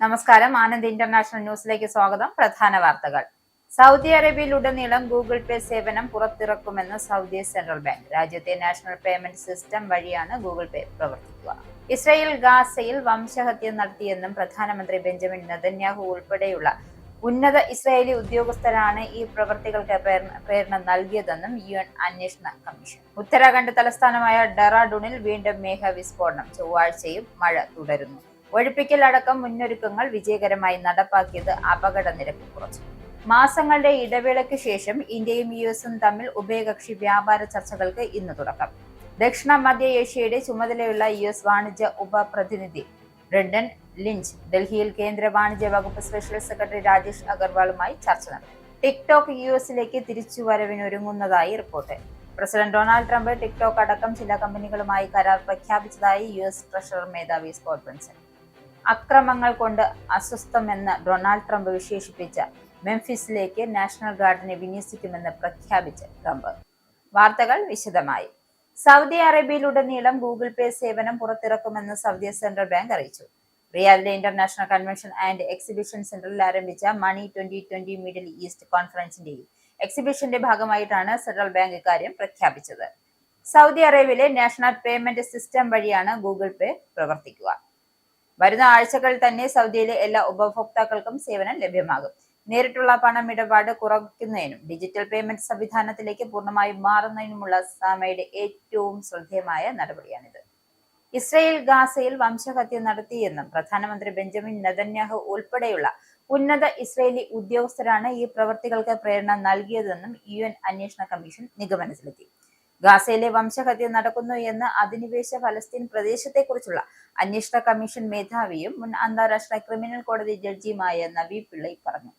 നമസ്കാരം. ആനന്ദ് ഇന്റർനാഷണൽ ന്യൂസിലേക്ക് സ്വാഗതം. പ്രധാന വാർത്തകൾ. സൗദി അറേബ്യയിലുടനീളം ഗൂഗിൾ പേ സേവനം പുറത്തിറക്കുമെന്ന് സൗദി സെൻട്രൽ ബാങ്ക്. രാജ്യത്തെ നാഷണൽ പേയ്മെന്റ് സിസ്റ്റം വഴിയാണ് ഗൂഗിൾ പേ പ്രവർത്തിക്കുക. ഇസ്രായേൽ ഗാസയിൽ വംശഹത്യ നടത്തിയെന്നും പ്രധാനമന്ത്രി ബെഞ്ചമിൻ നെതന്യാഹു ഉൾപ്പെടെയുള്ള ഉന്നത ഇസ്രായേലി ഉദ്യോഗസ്ഥരാണ് ഈ പ്രവൃത്തികൾക്ക് പ്രേരണ നൽകിയതെന്നും UN അന്വേഷണ കമ്മീഷൻ. ഉത്തരാഖണ്ഡ് തലസ്ഥാനമായ ഡെറാഡൂണിൽ വീണ്ടും മേഘവിസ്ഫോടനം. ചൊവ്വാഴ്ചയും മഴ തുടരുന്നു. ഒഴിപ്പിക്കൽ അടക്കം മുന്നൊരുക്കങ്ങൾ വിജയകരമായി നടപ്പാക്കിയത് അപകട നിരക്ക് കുറച്ചു. മാസങ്ങളുടെ ഇടവേളയ്ക്ക് ശേഷം ഇന്ത്യയും യുഎസും തമ്മിൽ ഉഭയകക്ഷി വ്യാപാര ചർച്ചകൾക്ക് ഇന്ന് തുടക്കം. ദക്ഷിണ മധ്യ ഏഷ്യയുടെ ചുമതലയുള്ള US വാണിജ്യ ഉപപ്രതിനിധി ബ്രെൻഡൻ ലിഞ്ച് ഡൽഹിയിൽ കേന്ദ്ര വാണിജ്യ വകുപ്പ് സ്പെഷ്യൽ സെക്രട്ടറി രാജേഷ് അഗർവാളുമായി ചർച്ച നടത്തി. ടിക്ടോക്ക് യുഎസിലേക്ക് തിരിച്ചുവരവിനൊരുങ്ങുന്നതായി report. President Donald Trump TikTok അടക്കം ചില കമ്പനികളുമായി കരാർ പ്രഖ്യാപിച്ചതായി US ട്രഷറർ മേധാവി സ്കോട്ട് ബെൻസൺ. അക്രമങ്ങൾ കൊണ്ട് അസ്വസ്ഥമെന്ന് ഡൊണാൾഡ് ട്രംപ് വിശേഷിപ്പിച്ച മെംഫിസിലേക്ക് നാഷണൽ ഗാർഡിനെ വിന്യസിക്കുമെന്ന് പ്രഖ്യാപിച്ച ട്രംപ്. വാർത്തകൾ വിശദമായി. സൗദി അറേബ്യയിലുടനീളം ഗൂഗിൾ പേ സേവനം പുറത്തിറക്കുമെന്ന് സൗദി സെൻട്രൽ ബാങ്ക് അറിയിച്ചു. റിയാദിലെ ഇന്റർനാഷണൽ കൺവെൻഷൻ ആൻഡ് എക്സിബിഷൻ സെന്ററിൽ ആരംഭിച്ച മണി 2020 മിഡിൽ ഈസ്റ്റ് കോൺഫറൻസിന്റെയും എക്സിബിഷന്റെ ഭാഗമായിട്ടാണ് സെൻട്രൽ ബാങ്ക് ഇക്കാര്യം പ്രഖ്യാപിച്ചത്. സൗദി അറേബ്യയിലെ നാഷണൽ പേയ്മെന്റ് സിസ്റ്റം വഴിയാണ് ഗൂഗിൾ പേ പ്രവർത്തിക്കുക. വരുന്ന ആഴ്ചകളിൽ തന്നെ സൗദിയിലെ എല്ലാ ഉപഭോക്താക്കൾക്കും സേവനം ലഭ്യമാകും. നേരിട്ടുള്ള പണമിടപാട് കുറയ്ക്കുന്നതിനും ഡിജിറ്റൽ പേയ്മെന്റ് സംവിധാനത്തിലേക്ക് പൂർണ്ണമായും മാറുന്നതിനുമുള്ള സാമയുടെ ഏറ്റവും ശ്രദ്ധേയമായ നടപടിയാണിത്. ഇസ്രായേൽ ഗാസയിൽ വംശഹത്യ നടത്തിയെന്നും പ്രധാനമന്ത്രി ബെഞ്ചമിൻ നെതന്യാഹു ഉൾപ്പെടെയുള്ള ഉന്നത ഇസ്രായേലി ഉദ്യോഗസ്ഥരാണ് ഈ പ്രവൃത്തികൾക്ക് പ്രേരണ നൽകിയതെന്നും UN അന്വേഷണ കമ്മീഷൻ നിഗമനത്തിലെത്തി. ഗാസയിലെ വംശഹത്യ നടക്കുന്നു എന്ന് അധിനിവേശ ഫലസ്തീൻ പ്രദേശത്തെക്കുറിച്ചുള്ള അന്വേഷണ കമ്മീഷൻ മേധാവിയും മുൻ അന്താരാഷ്ട്ര ക്രിമിനൽ കോടതി ജഡ്ജിയുമായ നവീ പിള്ളൈ പറഞ്ഞു.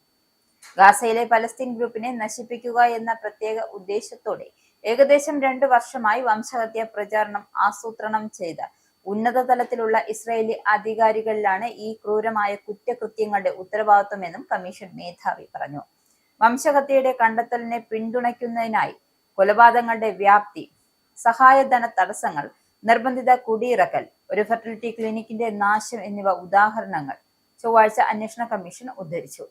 ഗാസയിലെ പലസ്തീൻ ഗ്രൂപ്പിനെ നശിപ്പിക്കുക എന്ന പ്രത്യേക ഉദ്ദേശത്തോടെ ഏകദേശം 2 വർഷമായി വംശഹത്യ പ്രചാരണം ആസൂത്രണം ചെയ്ത ഉന്നത തലത്തിലുള്ള ഇസ്രായേലി അധികാരികളിലാണ് ഈ ക്രൂരമായ കുറ്റകൃത്യങ്ങളുടെ ഉത്തരവാദിത്വമെന്നും കമ്മീഷൻ മേധാവി പറഞ്ഞു. വംശഹത്യയുടെ കണ്ടെത്തലിനെ പിന്തുണയ്ക്കുന്നതിനായി കൊലപാതകങ്ങളുടെ വ്യാപ്തി, സഹായധന തടസ്സങ്ങൾ, നിർബന്ധിത കുടിയിറക്കൽ, ഒരു ഫെർട്ടിലിറ്റി ക്ലിനിക്കിന്റെ നാശം എന്നിവ ഉദാഹരണങ്ങൾ ചൊവ്വാഴ്ച അന്വേഷണ കമ്മീഷൻ ഉദ്ധരിച്ചു.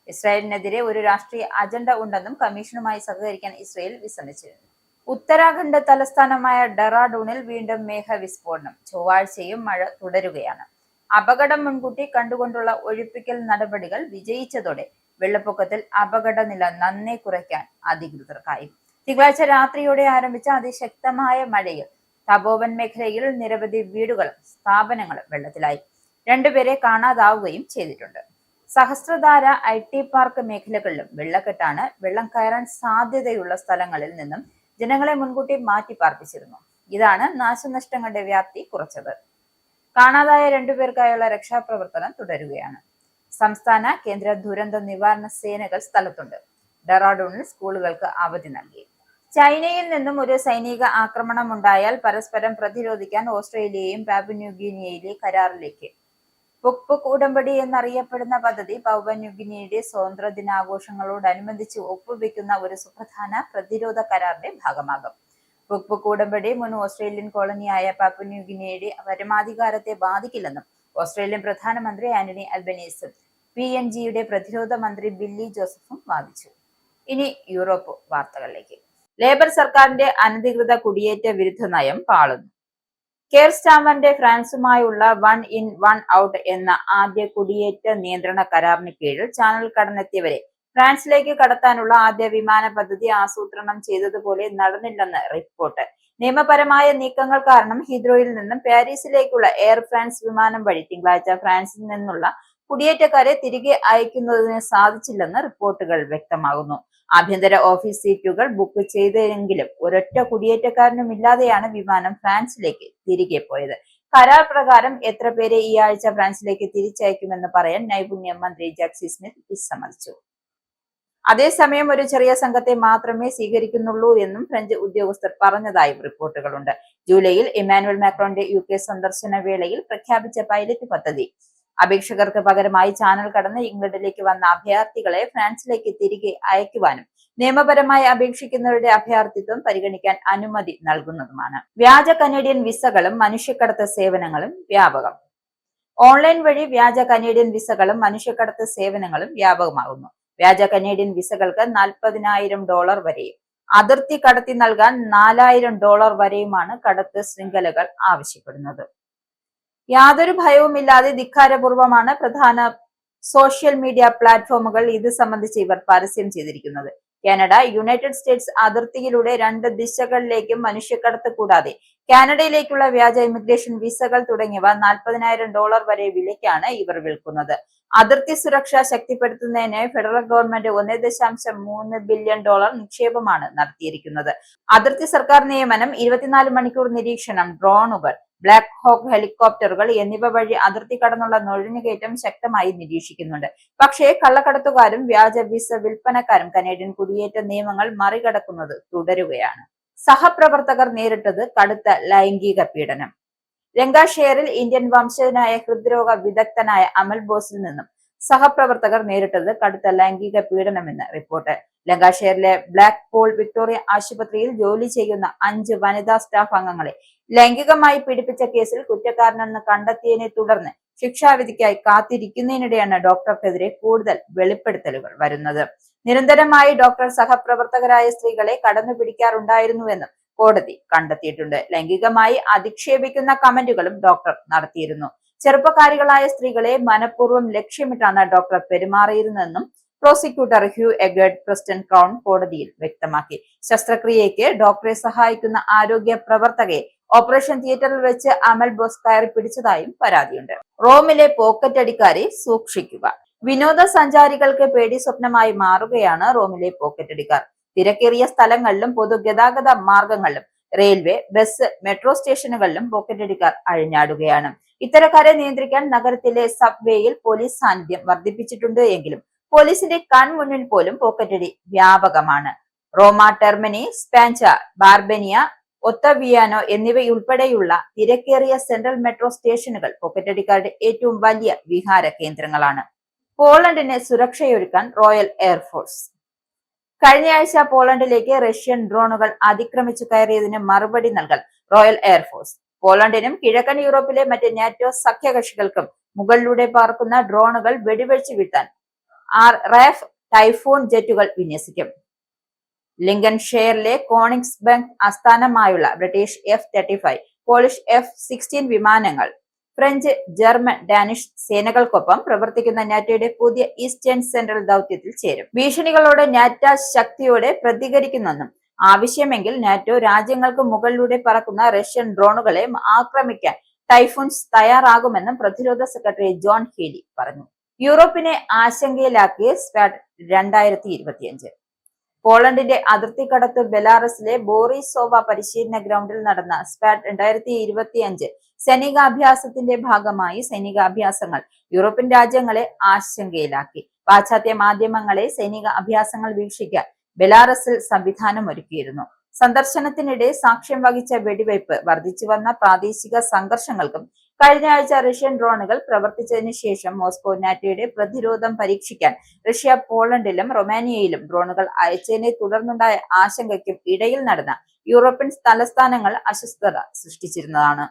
ഇസ്രായേലിനെതിരെ ഒരു രാഷ്ട്രീയ അജണ്ട ഉണ്ടെന്നും കമ്മീഷനുമായി സഹകരിക്കാൻ ഇസ്രായേൽ വിസമ്മതിച്ചിരുന്നു. ഉത്തരാഖണ്ഡ് തലസ്ഥാനമായ ഡെറാഡൂണിൽ വീണ്ടും മേഘവിസ്ഫോടനം. ചൊവ്വാഴ്ചയും മഴ തുടരുകയാണ്. അപകടം മുൻകൂട്ടി കണ്ടുകൊണ്ടുള്ള ഒഴിപ്പിക്കൽ നടപടികൾ വിജയിച്ചതോടെ വെള്ളപ്പൊക്കത്തിൽ അപകടനില നന്നേ കുറയ്ക്കാൻ അധികൃതർക്കായി. തിങ്കളാഴ്ച രാത്രിയോടെ ആരംഭിച്ച അതിശക്തമായ മഴയിൽ തപോവൻ മേഖലയിൽ നിരവധി വീടുകളും സ്ഥാപനങ്ങളും വെള്ളത്തിലായി. 2 പേരെ കാണാതാവുകയും ചെയ്തിട്ടുണ്ട്. സഹസ്രധാര IT പാർക്ക് മേഖലകളിലും വെള്ളക്കെട്ടാണ്. വെള്ളം കയറാൻ സാധ്യതയുള്ള സ്ഥലങ്ങളിൽ നിന്നും ജനങ്ങളെ മുൻകൂട്ടി മാറ്റി പാർപ്പിച്ചിരുന്നു. ഇതാണ് നാശനഷ്ടങ്ങളുടെ വ്യാപ്തി കുറച്ചത്. കാണാതായ 2 പേർക്കായുള്ള രക്ഷാപ്രവർത്തനം തുടരുകയാണ്. സംസ്ഥാന കേന്ദ്ര ദുരന്ത നിവാരണ സേനകൾ സ്ഥലത്തുണ്ട്. ഡെറാഡൂണിൽ സ്കൂളുകൾക്ക് അവധി നൽകി. ചൈനയിൽ നിന്നും ഒരു സൈനിക ആക്രമണം ഉണ്ടായാൽ പരസ്പരം പ്രതിരോധിക്കാൻ ഓസ്ട്രേലിയയും പാപ്പുന്യൂഗിനിയയിലെ കരാറിലേക്ക് പുക് ഉടമ്പടി എന്നറിയപ്പെടുന്ന പദ്ധതി പാപ്പുന്യൂഗിനിയയുടെ സ്വാതന്ത്ര്യ ദിനാഘോഷങ്ങളോടനുബന്ധിച്ച് ഒപ്പുവെക്കുന്ന ഒരു സുപ്രധാന പ്രതിരോധ കരാറിന്റെ ഭാഗമാകും. പുക് ഉടമ്പടി മുൻ ഓസ്ട്രേലിയൻ കോളനിയായ പാപ്പുന്യൂഗിനിയയുടെ പരമാധികാരത്തെ ബാധിക്കില്ലെന്നും ഓസ്ട്രേലിയൻ പ്രധാനമന്ത്രി ആന്റണി അൽബനീസും PNGയുടെ പ്രതിരോധ മന്ത്രി ബില്ലി ജോസഫും വാദിച്ചു. ഇനി യൂറോപ്പ് വാർത്തകളിലേക്ക്. ലേബർ സർക്കാരിന്റെ അനധികൃത കുടിയേറ്റ വിരുദ്ധ നയം പാളുന്നു. കെയർ സ്റ്റാമറിന്റെ ഫ്രാൻസുമായുള്ള 1 in 1 out എന്ന ആദ്യ കുടിയേറ്റ നിയന്ത്രണ കരാറിന് കീഴിൽ ചാനൽ കടന്നെത്തിയവരെ ഫ്രാൻസിലേക്ക് കടത്താനുള്ള ആദ്യ വിമാന പദ്ധതി ആസൂത്രണം ചെയ്തതുപോലെ നടന്നില്ലെന്ന് റിപ്പോർട്ട്. നിയമപരമായ നീക്കങ്ങൾ കാരണം ഹീത്രോയിൽ നിന്നും പാരീസിലേക്കുള്ള എയർ ഫ്രാൻസ് വിമാനം വഴി തിങ്കളാഴ്ച ഫ്രാൻസിൽ നിന്നുള്ള കുടിയേറ്റക്കാരെ തിരികെ അയക്കുന്നതിന് സാധിച്ചില്ലെന്ന് റിപ്പോർട്ടുകൾ വ്യക്തമാകുന്നു. ആഭ്യന്തര ഓഫീസ് സീറ്റുകൾ ബുക്ക് ചെയ്തെങ്കിലും ഒരൊറ്റ കുടിയേറ്റക്കാരനുമില്ലാതെയാണ് വിമാനം ഫ്രാൻസിലേക്ക് തിരികെ പോയത്. കരാർ പ്രകാരം എത്ര പേരെ ഈ ആഴ്ച ഫ്രാൻസിലേക്ക് തിരിച്ചയക്കുമെന്ന് പറയാൻ നൈപുണ്യ മന്ത്രി ജാക്സി സ്മിത്ത് വിസമ്മതിച്ചു. അതേസമയം ഒരു ചെറിയ സംഘത്തെ മാത്രമേ സ്വീകരിക്കുന്നുള്ളൂ എന്നും ഫ്രഞ്ച് ഉദ്യോഗസ്ഥർ പറഞ്ഞതായും റിപ്പോർട്ടുകളുണ്ട്. ജൂലൈയിൽ ഇമ്മാനുവൽ മാക്രോന്റെ UK സന്ദർശന വേളയിൽ പ്രഖ്യാപിച്ച പൈലറ്റ് പദ്ധതി അപേക്ഷകർക്ക് പകരമായി ചാനൽ കടന്ന് ഇംഗ്ലണ്ടിലേക്ക് വന്ന അഭയാർത്ഥികളെ ഫ്രാൻസിലേക്ക് തിരികെ അയക്കുവാനും നിയമപരമായി അപേക്ഷിക്കുന്നവരുടെ അഭയാർത്ഥിത്വം പരിഗണിക്കാൻ അനുമതി നൽകുന്നതുമാണ്. വ്യാജ കനേഡിയൻ വിസകളും മനുഷ്യക്കടത്ത് സേവനങ്ങളും വ്യാപകം. ഓൺലൈൻ വഴി വ്യാജ കനേഡിയൻ വിസകളും മനുഷ്യക്കടത്ത് സേവനങ്ങളും വ്യാപകമാകുന്നു. വ്യാജ കനേഡിയൻ വിസകൾക്ക് $40,000 വരെയും അതിർത്തി കടത്തി നൽകാൻ $4,000 വരെയുമാണ് കടത്ത് ശൃംഖലകൾ ആവശ്യപ്പെടുന്നത്. യാതൊരു ഭയവുമില്ലാതെ ധിക്കാരപൂർവമാണ് പ്രധാന സോഷ്യൽ മീഡിയ പ്ലാറ്റ്ഫോമുകൾ ഇത് സംബന്ധിച്ച് ഇവർ പരസ്യം ചെയ്തിരിക്കുന്നത്. കാനഡ യുണൈറ്റഡ് സ്റ്റേറ്റ്സ് അതിർത്തിയിലൂടെ 2 ദിശകളിലേക്കും മനുഷ്യക്കടത്ത് കൂടാതെ കാനഡയിലേക്കുള്ള വ്യാജ ഇമിഗ്രേഷൻ വിസകൾ തുടങ്ങിയവ $40,000 വരെ വിലയ്ക്കാണ് ഇവർ വിൽക്കുന്നത്. അതിർത്തി സുരക്ഷ ശക്തിപ്പെടുത്തുന്നതിന് ഫെഡറൽ ഗവൺമെന്റ് $1.3 ബില്യൺ നിക്ഷേപമാണ് നടത്തിയിരിക്കുന്നത്. അതിർത്തി സർക്കാർ നിയമനം, 24 മണിക്കൂർ നിരീക്ഷണം, ഡ്രോണുകൾ, ബ്ലാക്ക് ഹോക്ക് ഹെലികോപ്റ്ററുകൾ എന്നിവ വഴി അതിർത്തി കടന്നുള്ള നുഴഞ്ഞുകയറ്റം ശക്തമായി നിരീക്ഷിക്കുന്നുണ്ട്. പക്ഷേ കള്ളക്കടത്തുകാരും വ്യാജ വിസ വിൽപ്പനക്കാരും കനേഡിയൻ കുടിയേറ്റ നിയമങ്ങൾ മറികടക്കുന്നത് തുടരുകയാണ്. സഹപ്രവർത്തകർ നേരിട്ടത് കടുത്ത ലൈംഗിക പീഡനം. ലങ്കാഷെയറിൽ ഇന്ത്യൻ വംശജനായ ഹൃദ്രോഗ വിദഗ്ധനായ അമൽ ബോസിൽ നിന്നും സഹപ്രവർത്തകർ നേരിട്ടത് കടുത്ത ലൈംഗിക പീഡനമെന്ന് റിപ്പോർട്ട്. ലങ്കാഷെയറിലെ ബ്ലാക്ക് പോൾ വിക്ടോറിയ ആശുപത്രിയിൽ ജോലി ചെയ്യുന്ന 5 വനിതാ സ്റ്റാഫ് അംഗങ്ങളെ ലൈംഗികമായി പീഡിപ്പിച്ച കേസിൽ കുറ്റക്കാരനെന്ന് കണ്ടെത്തിയതിനെ തുടർന്ന് ശിക്ഷാവിധിക്കായി കാത്തിരിക്കുന്നതിനിടെയാണ് ഡോക്ടർക്കെതിരെ കൂടുതൽ വെളിപ്പെടുത്തലുകൾ വരുന്നത്. നിരന്തരമായി ഡോക്ടർ സഹപ്രവർത്തകരായ സ്ത്രീകളെ കടന്നുപിടിക്കാറുണ്ടായിരുന്നുവെന്നും കോടതി കണ്ടെത്തിയിട്ടുണ്ട്. ലൈംഗികമായി അധിക്ഷേപിക്കുന്ന കമന്റുകളും ഡോക്ടർ നടത്തിയിരുന്നു. ചെറുപ്പക്കാരികളായ സ്ത്രീകളെ മനഃപൂർവ്വം ലക്ഷ്യമിട്ടാണ് ഡോക്ടർ പെരുമാറിയിരുന്നതെന്നും പ്രോസിക്യൂട്ടർ ഹ്യൂ എഗേർഡ് പ്രിസ്റ്റൺ ക്രൗൺ കോടതിയിൽ വ്യക്തമാക്കി. ശസ്ത്രക്രിയയ്ക്ക് ഡോക്ടറെ സഹായിക്കുന്ന ആരോഗ്യ പ്രവർത്തകയെ ഓപ്പറേഷൻ തിയേറ്ററിൽ വെച്ച് അമൽ ബോസ് കയറി പിടിച്ചതായും പരാതിയുണ്ട്. റോമിലെ പോക്കറ്റടിക്കാരെ സൂക്ഷിക്കുക. വിനോദസഞ്ചാരികൾക്ക് പേടി സ്വപ്നമായി മാറുകയാണ് റോമിലെ പോക്കറ്റടിക്കാർ. തിരക്കേറിയ സ്ഥലങ്ങളിലും പൊതുഗതാഗത മാർഗങ്ങളിലും റെയിൽവേ, ബസ്, മെട്രോ സ്റ്റേഷനുകളിലും പോക്കറ്റടിക്കാർ അഴിഞ്ഞാടുകയാണ്. ഇത്തരക്കാരെ നിയന്ത്രിക്കാൻ നഗരത്തിലെ സബ്വേയിൽ പോലീസ് സാന്നിധ്യം വർദ്ധിപ്പിച്ചിട്ടുണ്ട് എങ്കിലും പോലീസിന്റെ കൺമുന്നിൽ പോലും പോക്കറ്റടി വ്യാപകമാണ്. റോമ, ടെർമിനി, സ്പാൻച, ബാർബനിയ, ഒത്തവിയാനോ എന്നിവയുൾപ്പെടെയുള്ള തിരക്കേറിയ സെൻട്രൽ മെട്രോ സ്റ്റേഷനുകൾ പോക്കറ്റടിക്കാരുടെ ഏറ്റവും വലിയ വിഹാര കേന്ദ്രങ്ങളാണ്. പോളണ്ടിന് സുരക്ഷയൊരുക്കാൻ റോയൽ എയർഫോഴ്സ്. കഴിഞ്ഞയാഴ്ച പോളണ്ടിലേക്ക് റഷ്യൻ ഡ്രോണുകൾ അതിക്രമിച്ചു കയറിയതിന് മറുപടി നൽകാൻ റോയൽ എയർഫോഴ്സ് പോളണ്ടിനും കിഴക്കൻ യൂറോപ്പിലെ മറ്റ് നാറ്റോ സഖ്യകക്ഷികൾക്കും മുകളിലൂടെ പറക്കുന്ന ഡ്രോണുകൾ വെടിവെച്ച് വീഴ്ത്താൻ റാഫ് ടൈഫൂൺ ജെറ്റുകൾ വിന്യസിക്കും. ലിങ്കൻഷെയറിലെ കോണിഗ്സ്ബെർഗ് ആസ്ഥാനമായുള്ള ബ്രിട്ടീഷ് F-35, പോളിഷ് F-16 വിമാനങ്ങൾ ഫ്രഞ്ച്, ജർമ്മൻ, ഡാനിഷ് സേനകൾക്കൊപ്പം പ്രവർത്തിക്കുന്ന നാറ്റോയുടെ പുതിയ ഈസ്റ്റേൺ സെൻട്രൽ ദൗത്യത്തിൽ ചേരും. ഭീഷണികളോട് നാറ്റോ ശക്തിയോടെ പ്രതികരിക്കുന്നെന്നും ആവശ്യമെങ്കിൽ നാറ്റോ രാജ്യങ്ങൾക്ക് മുകളിലൂടെ പറക്കുന്ന റഷ്യൻ ഡ്രോണുകളെ ആക്രമിക്കാൻ ടൈഫൂൺസ് തയ്യാറാകുമെന്നും പ്രതിരോധ സെക്രട്ടറി ജോൺ ഹീലി പറഞ്ഞു. യൂറോപ്പിനെ ആശങ്കയിലാക്കിയ സ്വാഡ് 2025. പോളണ്ടിന്റെ അതിർത്തി കടത്ത് ബെലാറസിലെ ബോറിസോവ പരിശീലന ഗ്രൗണ്ടിൽ നടന്ന സ്വാഡ് 2025 സൈനികാഭ്യാസത്തിന്റെ ഭാഗമായി സൈനികാഭ്യാസങ്ങൾ യൂറോപ്യൻ രാജ്യങ്ങളെ ആശങ്കയിലാക്കി. പാശ്ചാത്യ മാധ്യമങ്ങളെ സൈനിക അഭ്യാസങ്ങൾ വീക്ഷിക്കാൻ ബെലാറസിൽ സംവിധാനം ഒരുക്കിയിരുന്നു. സന്ദർശനത്തിനിടെ സാക്ഷ്യം വഹിച്ച വെടിവയ്പ്, വർദ്ധിച്ചു വന്ന പ്രാദേശിക സംഘർഷങ്ങൾക്കും കഴിഞ്ഞ ആഴ്ച റഷ്യൻ ഡ്രോണുകൾ പ്രവർത്തിച്ചതിന് ശേഷം മോസ്കോ നാറ്റോയുടെ പ്രതിരോധം പരീക്ഷിക്കാൻ റഷ്യ പോളണ്ടിലും റൊമാനിയയിലും ഡ്രോണുകൾ അയച്ചതിനെ തുടർന്നുണ്ടായ ആശങ്കയ്ക്കും ഇടയിൽ നടന്ന യൂറോപ്യൻ തലസ്ഥാനങ്ങൾ അസ്വസ്ഥത സൃഷ്ടിച്ചിരുന്നതാണ്.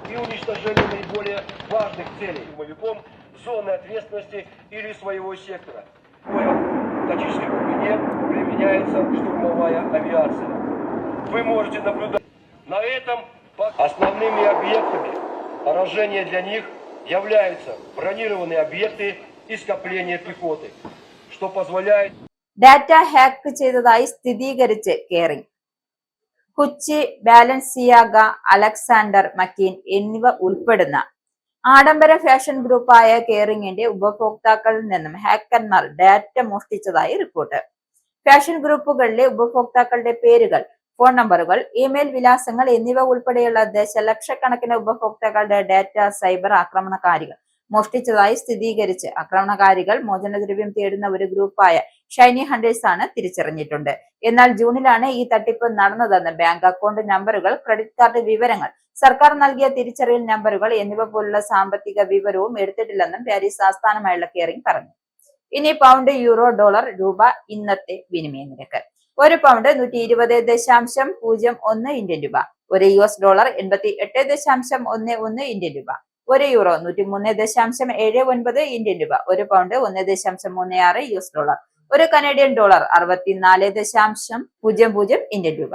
И уничтожение наиболее важных целей моряком зоны ответственности или своего сектора. В тактической глубине применяется штурмовая авиация. Вы можете наблюдать. На этом основными объектами поражения для них являются бронированные объекты и скопления пехоты, что позволяет... ഡാറ്റ ഹാക്ക് ചെയ്തതായി സ്ഥിരീകരിച്ച് കെയറിംഗ്. കുച്ചി, ബാലൻസിയാഗ, അലക്സാണ്ടർ മക്കീൻ എന്നിവ ഉൾപ്പെടുന്ന ആഡംബര ഫാഷൻ ഗ്രൂപ്പായ കെയറിംഗിന്റെ ഉപഭോക്താക്കളിൽ നിന്നും ഹാക്കർമാർ ഡാറ്റ മോഷ്ടിച്ചതായി റിപ്പോർട്ട്. ഫാഷൻ ഗ്രൂപ്പുകളിലെ ഉപഭോക്താക്കളുടെ പേരുകൾ, ഫോൺ നമ്പറുകൾ, ഇമെയിൽ വിലാസങ്ങൾ എന്നിവ ഉൾപ്പെടെയുള്ള ദശലക്ഷക്കണക്കിന് ഉപഭോക്താക്കളുടെ ഡാറ്റ സൈബർ ആക്രമണകാരികൾ മോഷ്ടിച്ചതായി സ്ഥിരീകരിച്ച് ആക്രമണകാരികൾ മോചനദ്രവ്യം തേടുന്ന ഒരു ഗ്രൂപ്പായ ഷൈനി ഹണ്ടേഴ്സ് ആണ് തിരിച്ചറിഞ്ഞിട്ടുണ്ട്. എന്നാൽ ജൂണിലാണ് ഈ തട്ടിപ്പ് നടന്നതെന്ന് ബാങ്ക് അക്കൗണ്ട് നമ്പറുകൾ, ക്രെഡിറ്റ് കാർഡ് വിവരങ്ങൾ, സർക്കാർ നൽകിയ തിരിച്ചറിയൽ നമ്പറുകൾ എന്നിവ പോലുള്ള സാമ്പത്തിക വിവരവും എടുത്തിട്ടില്ലെന്നും പാരീസ് ആസ്ഥാനമായുള്ള കെയറിംഗ് പറഞ്ഞു. ഇനി പൗണ്ട്, യൂറോ, ഡോളർ, രൂപ ഇന്നത്തെ വിനിമയ നിരക്ക്. ഒരു പൗണ്ട് 120.01 ഇന്ത്യൻ രൂപ. ഒരു $1 88.11 ഇന്ത്യൻ രൂപ. ഒരു യൂറോ 103.79 ഇന്ത്യൻ രൂപ. ഒരു പൗണ്ട് 1.36 ഒരു കനേഡിയൻ ഡോളർ 64.00 ഇന്ത്യൻ രൂപ.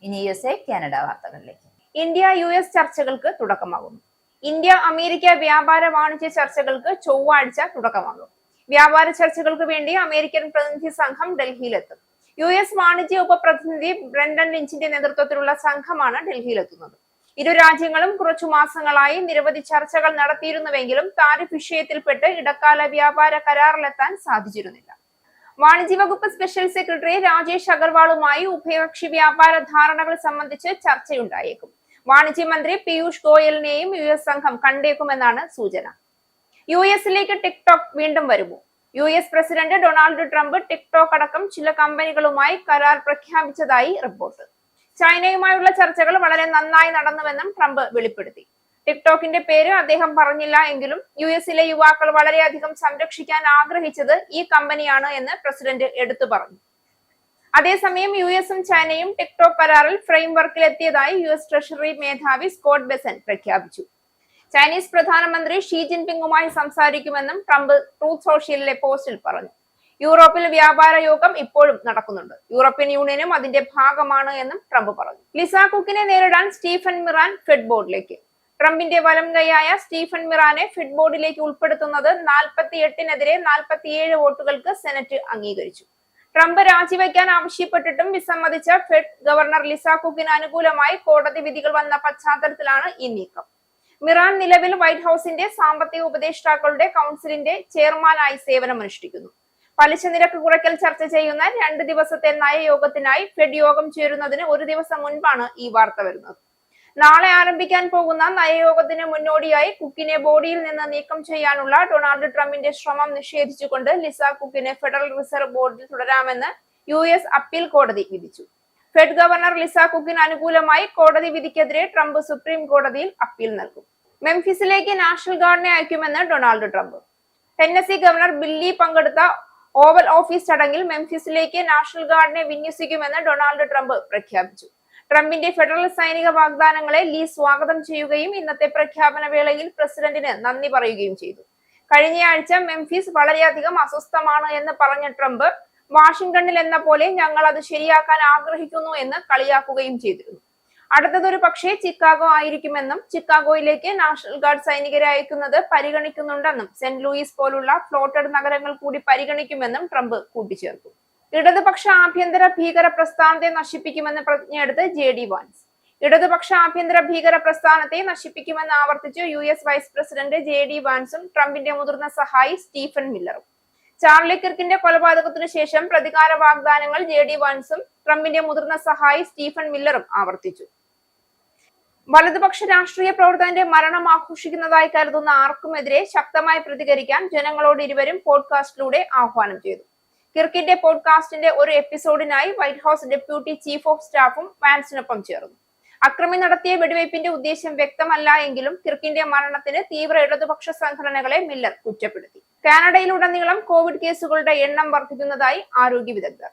ഇനി USA കാനഡ വാർത്തകളിലേക്ക്. ഇന്ത്യ US ചർച്ചകൾക്ക് തുടക്കമാകുന്നു. ഇന്ത്യ അമേരിക്ക വ്യാപാര വാണിജ്യ ചർച്ചകൾക്ക് ചൊവ്വാഴ്ച തുടക്കമാകും. വ്യാപാര ചർച്ചകൾക്ക് വേണ്ടി അമേരിക്കൻ പ്രതിനിധി സംഘം ഡൽഹിയിലെത്തും. US വാണിജ്യ ഉപപ്രതിനിധി ബ്രണ്ടൻ ലിഞ്ചിന്റെ നേതൃത്വത്തിലുള്ള സംഘമാണ് ഡൽഹിയിലെത്തുന്നത്. ഇരു രാജ്യങ്ങളും കുറച്ചു മാസങ്ങളായി നിരവധി ചർച്ചകൾ നടത്തിയിരുന്നുവെങ്കിലും താരിഫ് വിഷയത്തിൽപ്പെട്ട് ഇടക്കാല വ്യാപാര കരാറിലെത്താൻ സാധിച്ചിരുന്നില്ല. വാണിജ്യ വകുപ്പ് സ്പെഷ്യൽ സെക്രട്ടറി രാജേഷ് അഗർവാളുമായി ഉഭയകക്ഷി വ്യാപാര ധാരണകൾ സംബന്ധിച്ച് ചർച്ചയുണ്ടായേക്കും. വാണിജ്യമന്ത്രി പീയൂഷ് ഗോയലിനെയും US സംഘം കണ്ടേക്കുമെന്നാണ് സൂചന. US-ലേക്ക് ടിക്ടോക്ക് വീണ്ടും വരുമോ? US president Donald Trump TikTok അടക്കം ചില കമ്പനികളുമായി കരാർ പ്രഖ്യാപിച്ചതായി റിപ്പോർട്ട്. ചൈനയുമായുള്ള ചർച്ചകൾ വളരെ നന്നായി നടന്നുവെന്നും ട്രംപ് വെളിപ്പെടുത്തി. ടിക്ടോക്കിന്റെ പേര് അദ്ദേഹം പറഞ്ഞില്ല എങ്കിലും US-ലെ യുവാക്കൾ വളരെയധികം സംരക്ഷിക്കാൻ ആഗ്രഹിച്ചത് ഈ കമ്പനിയാണ് എന്ന് പ്രസിഡന്റ് എടുത്തു പറഞ്ഞു. അതേസമയം US-ഉം ചൈനയും ടിക്ടോക്ക് കരാറിൽ ഫ്രെയിംവർക്കിൽ എത്തിയതായി US ട്രഷറി മേധാവി സ്കോട്ട് ബെസന്റ് പ്രഖ്യാപിച്ചു. ചൈനീസ് പ്രധാനമന്ത്രി ഷീ ജിൻപിങ്ങുമായി സംസാരിക്കുമെന്നും ട്രംപ് ട്രൂത്ത് സോഷ്യലിലെ പോസ്റ്റിൽ പറഞ്ഞു. യൂറോപ്പിൽ വ്യാപാര യോഗം ഇപ്പോഴും നടക്കുന്നുണ്ട്. യൂറോപ്യൻ യൂണിയനും അതിന്റെ ഭാഗമാണ് എന്നും ട്രംപ് പറഞ്ഞു. ലിസ കുക്കിനെ നേരിടാൻ സ്റ്റീഫൻ മിറാൻ ഫെഡ് ബോർഡിലേക്ക്. ട്രംപിന്റെ വലം കൈയായ സ്റ്റീഫൻ മിറാനെ ഫെഡ് ബോർഡിലേക്ക് ഉൾപ്പെടുത്തുന്നത് 48-നെതിരെ 47 വോട്ടുകൾക്ക് സെനറ്റ് അംഗീകരിച്ചു. ട്രംപ് രാജിവെക്കാൻ ആവശ്യപ്പെട്ടിട്ടും വിസമ്മതിച്ച ഫെഡ് ഗവർണർ ലിസ കുക്കിന് അനുകൂലമായി കോടതി വിധികൾ വന്ന പശ്ചാത്തലത്തിലാണ് ഈ നീക്കം. മിറാൻ നിലവിൽ വൈറ്റ് ഹൌസിന്റെ സാമ്പത്തിക ഉപദേഷ്ടാക്കളുടെ കൗൺസിലിന്റെ ചെയർമാനായി സേവനമനുഷ്ഠിക്കുന്നു. പലിശ നിരക്ക് കുറയ്ക്കൽ ചർച്ച ചെയ്യുന്ന 2 ദിവസത്തെ നയയോഗത്തിനായി ഫെഡ് യോഗം ചേരുന്നതിന് ഒരു ദിവസം മുൻപാണ് ഈ വാർത്ത വരുന്നത്. നാളെ ആരംഭിക്കാൻ പോകുന്ന നയയോഗത്തിന് മുന്നോടിയായി കുക്കിനെ ബോർഡിൽ നിന്ന് നീക്കം ചെയ്യാനുള്ള ഡൊണാൾഡ് ട്രംപിന്റെ ശ്രമം നിഷേധിച്ചുകൊണ്ട് ലിസ കുക്കിനെ ഫെഡറൽ റിസർവ് ബോർഡിൽ തുടരാമെന്ന് US അപ്പീൽ കോടതി വിധിച്ചു. ഫെഡ് ഗവർണർ ലിസ കുക്കിന് അനുകൂലമായി കോടതി വിധിക്കെതിരെ ട്രംപ് സുപ്രീം കോടതിയിൽ അപ്പീൽ നൽകും. മെംഫിസിലേക്ക് നാഷണൽ ഗാർഡിനെ അയക്കുമെന്ന് Donald Trump. Tennessee governor Billy പങ്കെടുത്ത ഓവൽ ഓഫീസ് ചടങ്ങിൽ മെംഫിസിലേക്ക് നാഷണൽ ഗാർഡിനെ വിന്യസിക്കുമെന്ന് ഡൊണാൾഡ് ട്രംപ് പ്രഖ്യാപിച്ചു. ട്രംപിന്റെ ഫെഡറൽ സൈനിക വാഗ്ദാനങ്ങളെ ലീ സ്വാഗതം ചെയ്യുകയും ഇന്നത്തെ പ്രഖ്യാപന വേളയിൽ പ്രസിഡന്റിന് നന്ദി പറയുകയും ചെയ്തു. കഴിഞ്ഞയാഴ്ച മെംഫിസ് വളരെയധികം അസ്വസ്ഥമാണ് എന്ന് പറഞ്ഞ ട്രംപ് വാഷിംഗ്ടണിൽ എന്ന പോലെ ഞങ്ങൾ അത് ശരിയാക്കാൻ ആഗ്രഹിക്കുന്നു എന്ന് കളിയാക്കുകയും ചെയ്തിരുന്നു. അടുത്തതൊരു പക്ഷേ ചിക്കാഗോ ആയിരിക്കുമെന്നും ചിക്കാഗോയിലേക്ക് നാഷണൽ ഗാർഡ് സൈനികരെ അയക്കുന്നത് പരിഗണിക്കുന്നുണ്ടെന്നും സെന്റ് ലൂയിസ് പോലുള്ള ഫ്ലോട്ടഡ് നഗരങ്ങൾ കൂടി പരിഗണിക്കുമെന്നും ട്രംപ് കൂട്ടിച്ചേർത്തു. ഇടതുപക്ഷ ആഭ്യന്തര ഭീകര പ്രസ്ഥാനത്തെ നശിപ്പിക്കുമെന്ന് പ്രതിജ്ഞയെടുത്ത് JD വാൻസ്. ഇടതുപക്ഷ ആഭ്യന്തര ഭീകര പ്രസ്ഥാനത്തെ നശിപ്പിക്കുമെന്ന് ആവർത്തിച്ച് US വൈസ് പ്രസിഡന്റ് JD വാൻസും ട്രംപിന്റെ മുതിർന്ന സഹായി സ്റ്റീഫൻ മില്ലറും. ചാർലി കിർക്കിന്റെ കൊലപാതകത്തിനു ശേഷം പ്രതികാര വാഗ്ദാനങ്ങൾ JD വാൻസും ട്രംപിന്റെ മുതിർന്ന സഹായി സ്റ്റീഫൻ മില്ലറും ആവർത്തിച്ചു. വലതുപക്ഷ രാഷ്ട്രീയ പ്രവർത്തകന്റെ മരണം ആഘോഷിക്കുന്നതായി കരുതുന്ന ആർക്കുമെതിരെ ശക്തമായി പ്രതികരിക്കാൻ ജനങ്ങളോട് ഇരുവരും പോഡ്കാസ്റ്റിലൂടെ ആഹ്വാനം ചെയ്തു. കിർക്കിന്റെ പോഡ്കാസ്റ്റിന്റെ ഒരു എപ്പിസോഡിനായി White House deputy chief of സ്റ്റാഫും വാൻസിനൊപ്പം ചേർന്നു. അക്രമി നടത്തിയ വെടിവയ്പിന്റെ ഉദ്ദേശം വ്യക്തമല്ല എങ്കിലും കിർക്കിന്റെ മരണത്തിന് തീവ്ര ഇടതുപക്ഷ സംഘടനകളെ മില്ലർ കുറ്റപ്പെടുത്തി. കാനഡയിലുടനീളം കോവിഡ് കേസുകളുടെ എണ്ണം വർദ്ധിക്കുന്നതായി ആരോഗ്യ വിദഗ്ധർ.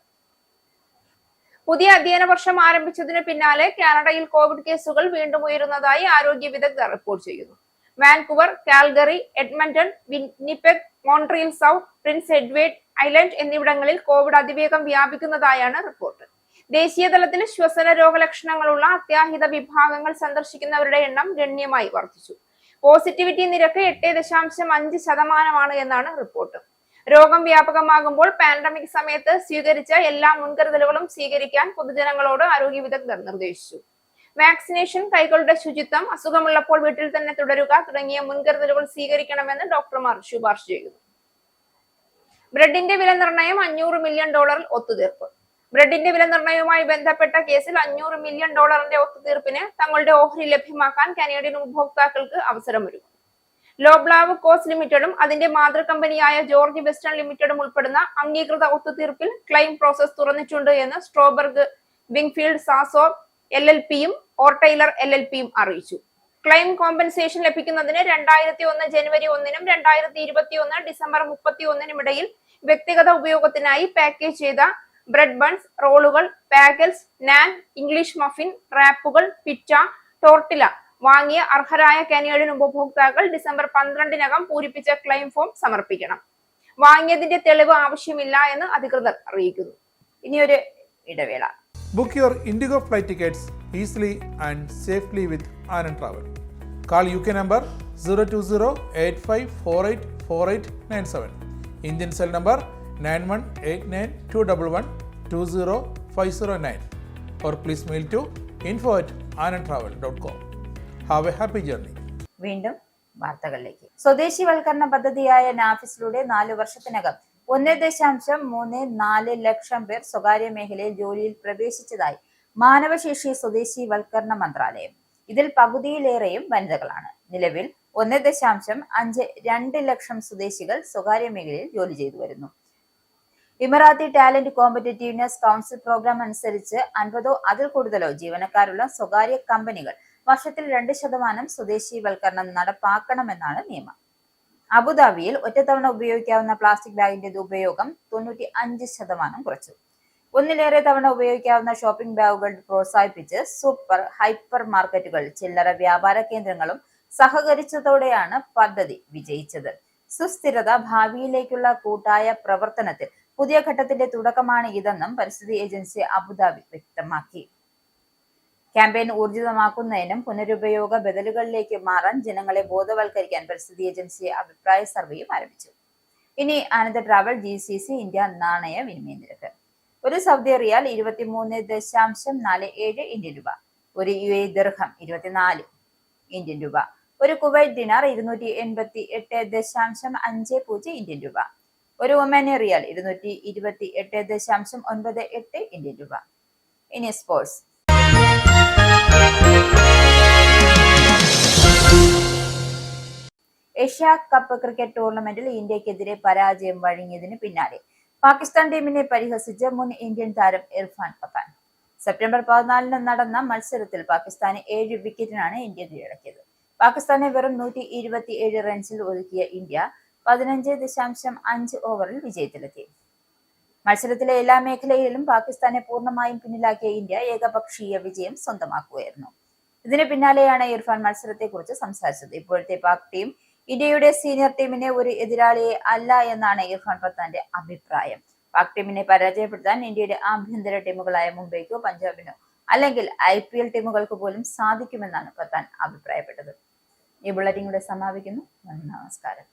പുതിയ അധ്യയന വർഷം ആരംഭിച്ചതിനു പിന്നാലെ കാനഡയിൽ കോവിഡ് കേസുകൾ വീണ്ടും ഉയരുന്നതായി ആരോഗ്യ വിദഗ്ധർ റിപ്പോർട്ട് ചെയ്യുന്നു. Vancouver, Calgary, Edmonton, Winnipeg, Montreal south, Prince Edward Island എന്നിവിടങ്ങളിൽ കോവിഡ് അതിവേഗം വ്യാപിക്കുന്നതായാണ് റിപ്പോർട്ട്. ദേശീയ തലത്തിൽ ശ്വസന രോഗലക്ഷണങ്ങളുള്ള അത്യാഹിത വിഭാഗങ്ങൾ സന്ദർശിക്കുന്നവരുടെ എണ്ണം ഗണ്യമായി വർദ്ധിച്ചു. പോസിറ്റിവിറ്റി നിരക്ക് 8.5% എന്നാണ് റിപ്പോർട്ട്. രോഗം വ്യാപകമാകുമ്പോൾ പാൻഡമിക് സമയത്ത് സ്വീകരിച്ച എല്ലാ മുൻകരുതലുകളും സ്വീകരിക്കാൻ പൊതുജനങ്ങളോട് ആരോഗ്യ വിദഗ്ധർ നിർദ്ദേശിച്ചു. വാക്സിനേഷൻ, കൈകളുടെ ശുചിത്വം, അസുഖമുള്ളപ്പോൾ വീട്ടിൽ തന്നെ തുടരുക തുടങ്ങിയ മുൻകരുതലുകൾ സ്വീകരിക്കണമെന്ന് ഡോക്ടർമാർ ശുപാർശ ചെയ്യുന്നു. ബ്രെഡിന്റെ വില നിർണ്ണയം $500 മില്യൺ ഒത്തുതീർപ്പ്. ബ്രെഡിന്റെ വില നിർണ്ണയവുമായി ബന്ധപ്പെട്ട കേസിൽ $500 മില്യൺ ഒത്തുതീർപ്പിന് തങ്ങളുടെ ഓഹരി ലഭ്യമാക്കാൻ കനേഡിയൻ ഉപഭോക്താക്കൾക്ക് അവസരമൊരുക്കും. ലോബ്ലാവ് കോസ് ലിമിറ്റഡും അതിന്റെ മാതൃകമ്പനിയായ ജോർജ് വെസ്റ്റേൺ ലിമിറ്റഡും ഉൾപ്പെടുന്ന അംഗീകൃത ഒത്തുതീർപ്പിൽ ക്ലെയിം പ്രോസസ് തുറന്നിട്ടുണ്ട് എന്ന് സ്ട്രോബർഗ് വിംഗ്ഫീൽഡ് സാസോർ LLPയും ഓർട്ടൈലർ LLPയും അറിയിച്ചു. ക്ലെയിം കോമ്പൻസേഷൻ ലഭിക്കുന്നതിന് 2001 ജനുവരി 1-നും 2021 ഡിസംബർ 31-നും ഇടയിൽ വ്യക്തിഗത ഉപയോഗത്തിനായി പാക്കേജ് ചെയ്ത ബ്രെഡ് ബൺസ്, റോളുകൾ, പാഗൽസ്, നാൻ, ഇംഗ്ലീഷ് മഫിൻ, റാപ്പുകൾ, പിറ്റ, ടോർട്ടില വാങ്ങിയ അർഹരായ കാനേഡിയൻ ഉപഭോക്താക്കൾ ഡിസംബർ 12-നകം പൂരിപ്പിച്ച ക്ലെയിം ഫോം സമർപ്പിക്കണം. വാങ്ങിയതിന്റെ തെളിവ് ആവശ്യമില്ല എന്ന് അധികൃതർ അറിയിക്കുന്നു. ഇനിയൊരു ഇടവേള. Book your Indigo flight tickets easily and safely with Anand Travel. Call UK number 020-8548-4897. Indian cell number 918921120509. Or please mail to info@anandtravel.com. Have a happy journey. വീണ്ടും വാർത്തകളിലേക്ക്. സ്വദേശിവൽക്കരണ പദ്ധതിയായ നാഫിസിലൂടെ 4 വർഷത്തിനകം 1.34 ലക്ഷം പേർ സ്വകാര്യ മേഖലയിൽ ജോലിയിൽ പ്രവേശിച്ചതായി മാനവശേഷി സ്വദേശിവൽക്കരണ മന്ത്രാലയം. ഇതിൽ പകുതിയിലേറെയും വനിതകളാണ്. നിലവിൽ 1.52 ലക്ഷം സ്വദേശികൾ സ്വകാര്യ മേഖലയിൽ ജോലി ചെയ്തു വരുന്നു. ഇമറാത്തി ടാലന്റ് കോമ്പറ്റീറ്റീവ്നെസ് കൗൺസിൽ പ്രോഗ്രാം അനുസരിച്ച് 50 അതിൽ കൂടുതലോ ജീവനക്കാരുള്ള സ്വകാര്യ കമ്പനികൾ വർഷത്തിൽ 2% സ്വദേശിവൽക്കരണം നടപ്പാക്കണമെന്നാണ് നിയമം. അബുദാബിയിൽ ഒറ്റത്തവണ ഉപയോഗിക്കാവുന്ന പ്ലാസ്റ്റിക് ബാഗിന്റെ ഉപയോഗം 95% കുറച്ചു. ഒന്നിലേറെ തവണ ഉപയോഗിക്കാവുന്ന ഷോപ്പിംഗ് ബാഗുകൾ പ്രോത്സാഹിപ്പിച്ച് സൂപ്പർ ഹൈപ്പർ മാർക്കറ്റുകൾ, ചില്ലറ വ്യാപാര കേന്ദ്രങ്ങളും സഹകരിച്ചതോടെയാണ് പദ്ധതി വിജയിച്ചത്. സുസ്ഥിരത ഭാവിയിലേക്കുള്ള കൂട്ടായ പ്രവർത്തനത്തിൽ പുതിയ ഘട്ടത്തിന്റെ തുടക്കമാണ് ഇതെന്നും പരിസ്ഥിതി ഏജൻസി അബുദാബി വ്യക്തമാക്കി. ക്യാമ്പയിൻ ഊർജിതമാക്കുന്നതിനും പുനരുപയോഗ ബദലുകളിലേക്ക് മാറാൻ ജനങ്ങളെ ബോധവൽക്കരിക്കാൻ പരിസ്ഥിതി ഏജൻസി അഭിപ്രായ സർവേയും ആരംഭിച്ചു. ഇനി ആനന്ദ് ട്രാവൽ GCC ഇന്ത്യ നാണയ വിനിമയ നിരക്ക്. ഒരു സൗദി റിയാൽ 23.47 ഇന്ത്യൻ രൂപ, ഒരു UAE ദിർഹം 24 ഇന്ത്യൻ രൂപ, ഒരു കുവൈറ്റ് ദിനാർ 228.50 ഇന്ത്യൻ രൂപ, ഒരു ഒമാനി റിയാൽ 228.98 ഇന്ത്യൻ രൂപ. ഇനി സ്പോർട്സ്. ഏഷ്യ കപ്പ് ക്രിക്കറ്റ് ടൂർണമെന്റിൽ ഇന്ത്യക്കെതിരെ പരാജയം വഴങ്ങിയതിന് പിന്നാലെ പാകിസ്ഥാൻ ടീമിനെ പരിഹസിച്ച് മുൻ ഇന്ത്യൻ താരം ഇർഫാൻ പത്താൻ. സെപ്റ്റംബർ 14 നടന്ന മത്സരത്തിൽ പാകിസ്ഥാനെ 7 വിക്കറ്റിനാണ് ഇന്ത്യ കീഴടക്കിയത്. പാകിസ്ഥാനെ വെറും 127 റൺസിൽ ഒതുക്കിയ ഇന്ത്യ 15.5 ഓവറിൽ വിജയത്തിലെത്തി. മത്സരത്തിലെ എല്ലാ മേഖലയിലും പാകിസ്ഥാനെ പൂർണ്ണമായും പിന്നിലാക്കിയ ഇന്ത്യ ഏകപക്ഷീയ വിജയം സ്വന്തമാക്കുകയായിരുന്നു. ഇതിന് പിന്നാലെയാണ് ഇർഫാൻ മത്സരത്തെക്കുറിച്ച് സംസാരിച്ചത്. ഇപ്പോഴത്തെ പാക് ടീം ഇന്ത്യയുടെ സീനിയർ ടീമിനെ ഒരു എതിരാളിയെ അല്ല എന്നാണ് ഇർഫാൻ പത്താന്റെ അഭിപ്രായം. പാക് ടീമിനെ പരാജയപ്പെടുത്താൻ ഇന്ത്യയുടെ ആഭ്യന്തര ടീമുകളായ മുംബൈക്കോ പഞ്ചാബിനോ അല്ലെങ്കിൽ IPL ടീമുകൾക്ക് പോലും സാധിക്കുമെന്നാണ് പത്താൻ അഭിപ്രായപ്പെട്ടത്. ഈ ബുള്ളറ്റിൻ ഇവിടെ സമാപിക്കുന്നു. നന്ദി, നമസ്കാരം.